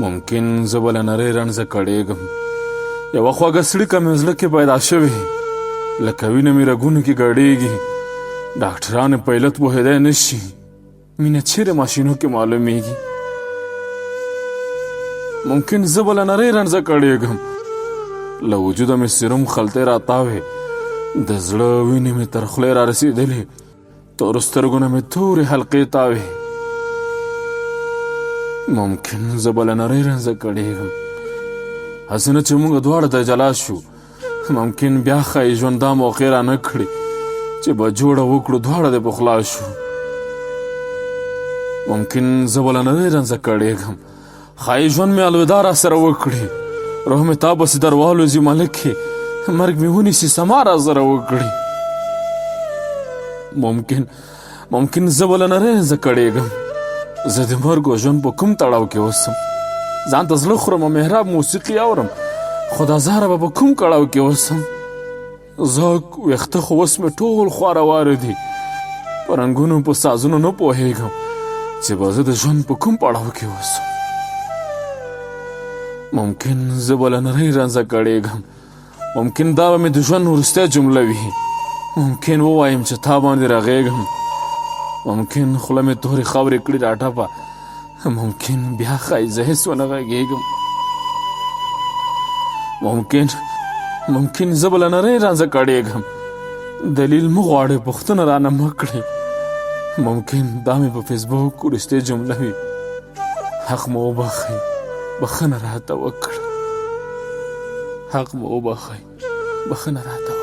ممکن زه به له نرۍ رنځه کړېږم، یوه خوږه څړیکه مې زړه کې پیدا شوې، لکه وینه مې رګونو کې ګډېږي. ډاکټران په علت پوهېدی نه شي، مینه چیرې ماشینو کې معلومیږي. ممکن زه به له نرۍ رنځه کړېږم، له وجوده مې سیروم خلطې راتاوې، د زړه وینې مې تر خولې را رسېدلې، تورو سترګو نه مې تورې حلقې تاوې. ممکن زه به له نرۍ رنځه کړېږم، هسې نه چې موږ دواړه د جلا شو. ممکن بیا ښایي ژوند دا موقع را نه کړي چې به جوړه وکړو دواړه د پخلا شو. ممکن زه به له نرۍ رنځه کړېږم، ښایي ژوند مې الوداع را سره وکړي، روح مې تا پسې در والوځي ملکې، مرګ مې ونیسي سما را سره وکړي. ممکن زه به له نرۍ رنځه کړېږم، زه د مرګ او ژوند په کوم تړاو کې اوسم؟ ځان ته زړه خورم او محراب موسیقي اورم، خو دا زهره به په کوم کړاو کې اوسم؟ زه ویښته خو اوس مې ټول خواره واره دي، په رنګونو په سازونو نه پوهېږم چې به زه د ژوند په کوم پړاو کې اوسم. ممکن زه به له نرۍ رنځه کړېږم، ممکن دا به مې د ژوند وروستۍ جمله وي، ممکن ووایم چې تا باندې رغېږم، ممکن خوله مې تورې خاورې کړي راټپه، ممکن بیا ښایي زه هېڅ ونه غږېږم. ممکن زه به له نرۍ رنځه کړېږم، دلیل مه غواړئ، پوښتنه رانه مه کړئ، ممکن دا مې په فیسبوک وروستۍ جمله وي، حق مو وبخئ، بخښنه راته وکړئ، حق مو وبخئ، بخښنه راته